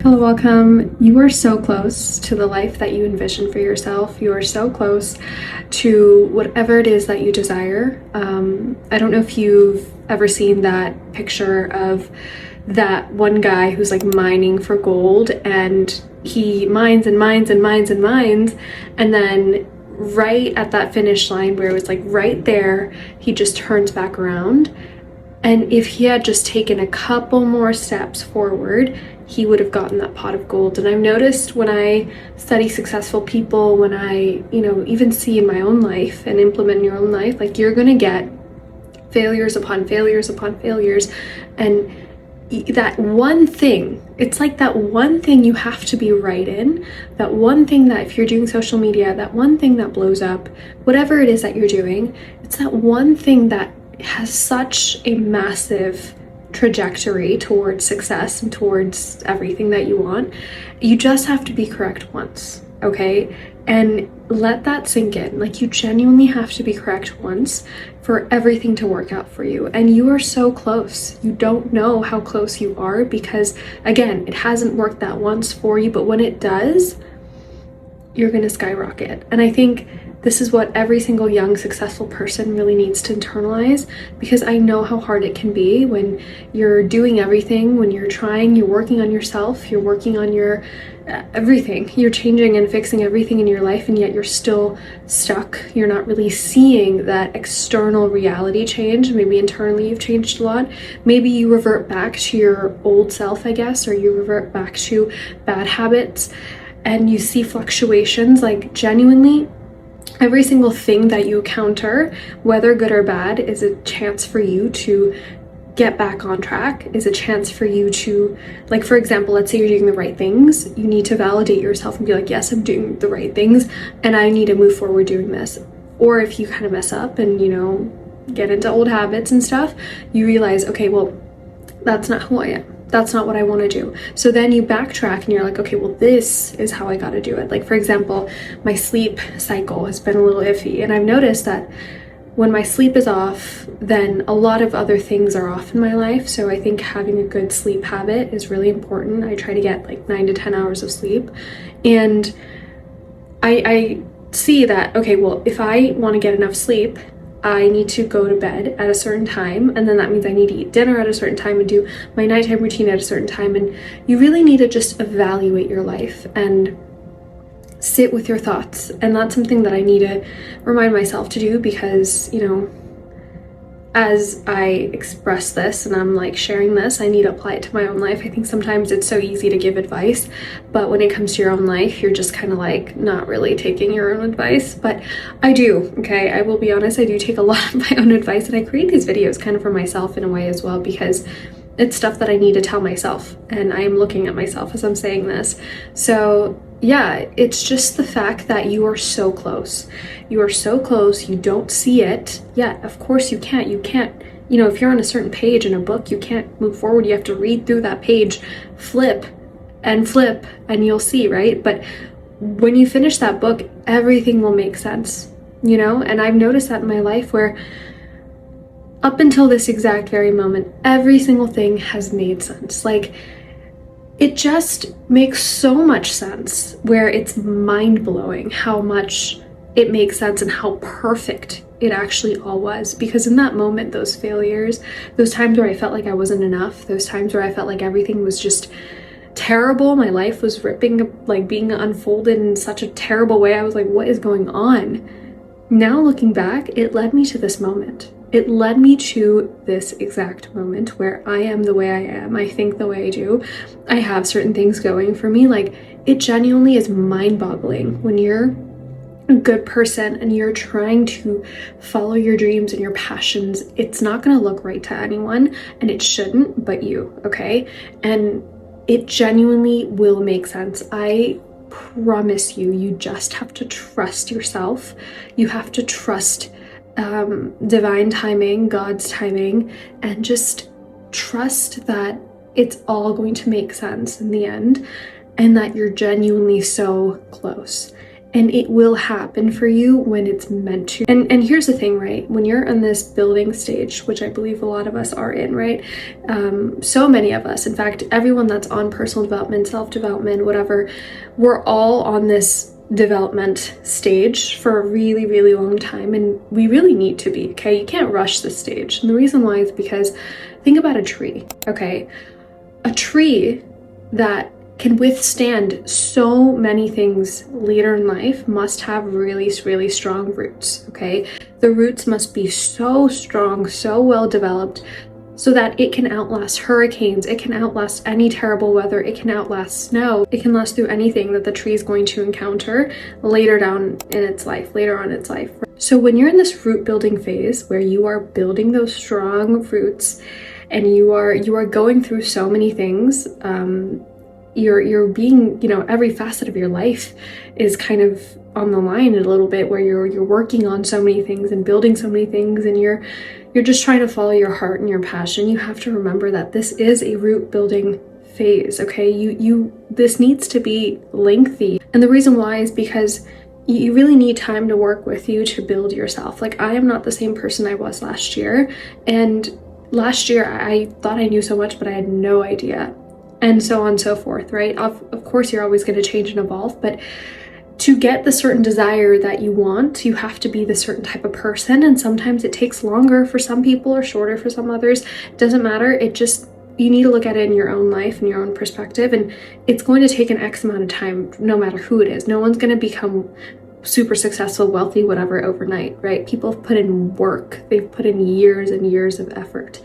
Hello, welcome. You are so close to the life that you envision for yourself. You are so close to whatever it is that you desire. I don't know if you've ever seen that picture of that one guy who's like mining for gold, and he mines and mines and mines and mines, and then right at that finish line where it was like right there, he just turns back around. And if he had just taken a couple more steps forward, he would have gotten that pot of gold. And I've noticed when I study successful people, when I, even see in my own life and implement in your own life, like you're gonna get failures upon failures upon failures. And that one thing, it's like that one thing you have to be right in, that one thing that if you're doing social media, that one thing that blows up, whatever it is that you're doing, it's that one thing that has such a massive trajectory towards success and towards everything that you want. You just have to be correct once, okay? And let that sink in. Like, you genuinely have to be correct once for everything to work out for you. And you are so close. You don't know how close you are because, again, it hasn't worked that once for you, but when it does, you're gonna skyrocket. And I think this is what every single young successful person really needs to internalize, because I know how hard it can be when you're doing everything, when you're trying, you're working on yourself, you're working on your everything, you're changing and fixing everything in your life, and yet you're still stuck. You're not really seeing that external reality change. Maybe internally you've changed a lot. Maybe you revert back to your old self, I guess, or you revert back to bad habits, and you see fluctuations. Like, genuinely, every single thing that you encounter, whether good or bad, is a chance for you to get back on track, is a chance for you to, like, for example, let's say you're doing the right things. You need to validate yourself and be like, yes, I'm doing the right things and I need to move forward doing this. Or if you kind of mess up and, get into old habits and stuff, you realize, okay, well, that's not who I am. That's not what I want to do. So then you backtrack and you're like, okay, well, this is how I got to do it. Like, for example, my sleep cycle has been a little iffy, and I've noticed that when my sleep is off, then a lot of other things are off in my life. So I think having a good sleep habit is really important. I try to get like 9 to 10 hours of sleep, and I see that, okay, well, if I want to get enough sleep, I need to go to bed at a certain time, and then that means I need to eat dinner at a certain time and do my nighttime routine at a certain time. And you really need to just evaluate your life and sit with your thoughts. And that's something that I need to remind myself to do, because, as I express this and I'm like sharing this, I need to apply it to my own life. I think sometimes it's so easy to give advice, but when it comes to your own life, you're just kind of like not really taking your own advice. But I do, okay? I will be honest, I do take a lot of my own advice, and I create these videos kind of for myself in a way as well, because it's stuff that I need to tell myself, and I am looking at myself as I'm saying this. So yeah, it's just the fact that you are so close. You are so close, you don't see it yet. Of course you can't. You can't, if you're on a certain page in a book, you can't move forward. You have to read through that page, flip, and you'll see, right? But when you finish that book, everything will make sense, And I've noticed that in my life where up until this exact very moment, every single thing has made sense. Like, it just makes so much sense, where it's mind-blowing how much it makes sense and how perfect it actually all was. Because in that moment, those failures, those times where I felt like I wasn't enough, those times where I felt like everything was just terrible, my life was ripping, like being unfolded in such a terrible way, I was like, what is going on? Now looking back, it led me to this moment. It led me to this exact moment where I am the way I am. I think the way I do. I have certain things going for me. Like, it genuinely is mind-boggling when you're a good person and you're trying to follow your dreams and your passions. It's not going to look right to anyone, and it shouldn't, but you, okay? And it genuinely will make sense. I promise you, you just have to trust yourself. You have to trust divine timing, God's timing, and just trust that it's all going to make sense in the end, and that you're genuinely so close. and it will happen for you when it's meant to. And here's the thing, right? When you're in this building stage, which I believe a lot of us are in, right? So many of us, in fact, everyone that's on personal development, self-development, whatever, we're all on this development stage for a really, really long time, and we really need to be, okay? You can't rush this stage. And the reason why is because think about a tree, okay? A tree that can withstand so many things later in life must have really, really strong roots, okay? The roots must be so strong, so well developed, so that it can outlast hurricanes, it can outlast any terrible weather, it can outlast snow, it can last through anything that the tree is going to encounter later on in its life. So when you're in this root building phase where you are building those strong roots and you are going through so many things, you're being, every facet of your life is kind of on the line a little bit, where you're working on so many things and building so many things, and you're just trying to follow your heart and your passion. You have to remember that this is a root building phase, okay? This needs to be lengthy. And the reason why is because you really need time to work with you to build yourself. Like, I am not the same person I was last year. And last year I thought I knew so much, but I had no idea. And so on and so forth, right? Of course, you're always going to change and evolve, but to get the certain desire that you want, you have to be the certain type of person. And sometimes it takes longer for some people or shorter for some others. It doesn't matter. You need to look at it in your own life and your own perspective. And it's going to take an X amount of time, no matter who it is. No one's going to become super successful, wealthy, whatever, overnight, right? People have put in work. They've put in years and years of effort.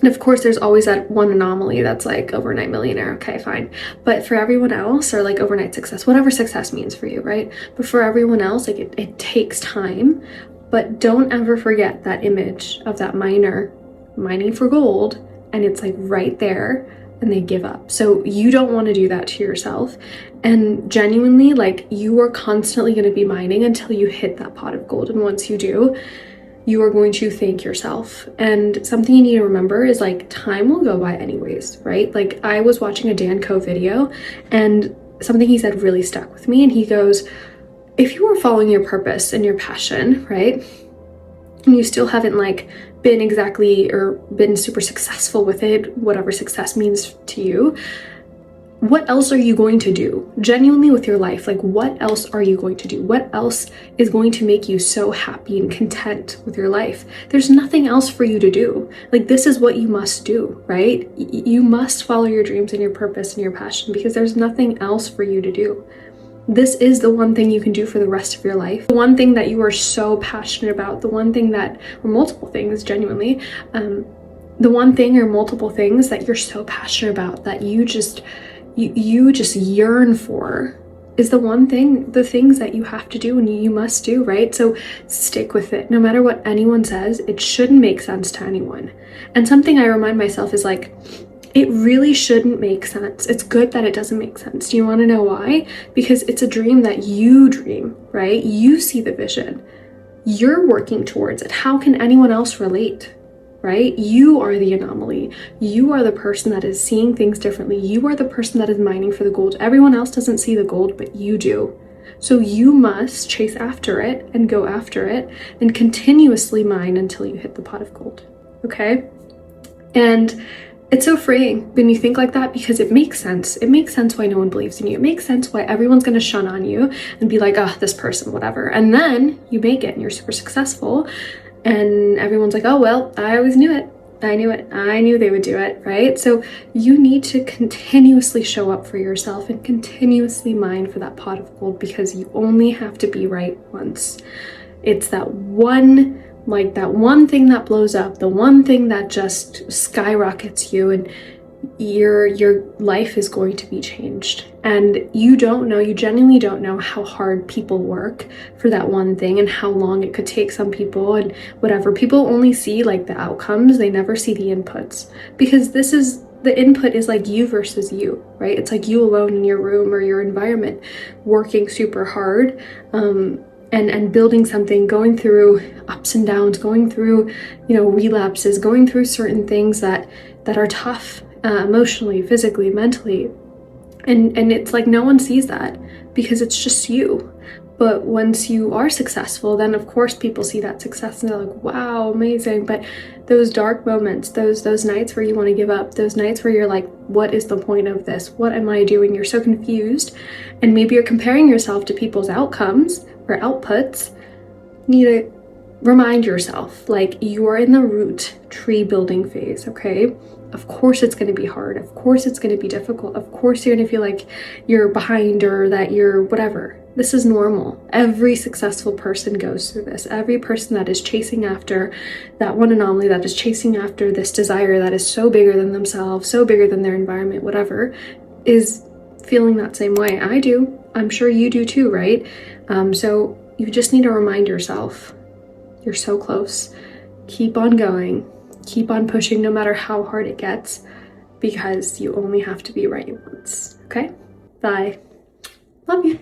And of course, there's always that one anomaly that's like overnight millionaire. Okay, fine. But for everyone else, or like overnight success, whatever success means for you, right? But for everyone else, like it takes time. But don't ever forget that image of that miner mining for gold, and it's like right there, and they give up. So you don't want to do that to yourself. And genuinely, like, you are constantly going to be mining until you hit that pot of gold. And once you do, you are going to thank yourself. And something you need to remember is, like, time will go by anyways, right? Like, I was watching a Dan Coe video, and something he said really stuck with me. And he goes, if you are following your purpose and your passion, right, and you still haven't like been exactly or been super successful with it, whatever success means to you, what else are you going to do genuinely with your life? Like, what else are you going to do? What else is going to make you so happy and content with your life? There's nothing else for you to do. Like, this is what you must do, right? You must follow your dreams and your purpose and your passion, because there's nothing else for you to do. This is the one thing you can do for the rest of your life. The one thing that you are so passionate about, the one thing that, or multiple things, genuinely, the one thing or multiple things that you're so passionate about that you just yearn for is the things that you have to do and you must do, right? So stick with it. No matter what anyone says, it shouldn't make sense to anyone. And something I remind myself is, like, it really shouldn't make sense. It's good that it doesn't make sense. Do you want to know why? Because it's a dream that you dream, right? You see the vision. You're working towards it. How can anyone else relate? Right? You are the anomaly. You are the person that is seeing things differently. You are the person that is mining for the gold. Everyone else doesn't see the gold, but you do. So you must chase after it and go after it and continuously mine until you hit the pot of gold. Okay? And it's so freeing when you think like that, because it makes sense. It makes sense why no one believes in you. It makes sense why everyone's going to shun on you and be like, oh, this person, whatever. And then you make it and you're super successful. And everyone's like, oh, well, I always knew it. I knew it. I knew they would do it, right? So you need to continuously show up for yourself and continuously mine for that pot of gold, because you only have to be right once. It's that one thing that blows up, the one thing that just skyrockets you, and your life is going to be changed. And you genuinely don't know how hard people work for that one thing and how long it could take some people and whatever. People only see like the outcomes, they never see the inputs, because the input is like you versus you, right? It's like you alone in your room or your environment working super hard, and building something, going through ups and downs, going through, relapses, going through certain things that are tough, emotionally, physically, mentally. And it's like no one sees that because it's just you. But once you are successful, then of course people see that success and they're like, wow, amazing. But those dark moments, those nights where you want to give up, those nights where you're like, what is the point of this? What am I doing? You're so confused. And maybe you're comparing yourself to people's outcomes or outputs. You need to remind yourself, like, you are in the root tree building phase, okay? Of course it's going to be hard. Of course it's going to be difficult. Of course you're going to feel like you're behind or that you're whatever. This is normal. Every successful person goes through this. Every person that is chasing after that one anomaly, that is chasing after this desire that is so bigger than themselves, so bigger than their environment, whatever, is feeling that same way. I do. I'm sure you do too, right? So you just need to remind yourself, you're so close. Keep on going. Keep on pushing no matter how hard it gets, because you only have to be right once, okay? Bye. Love you.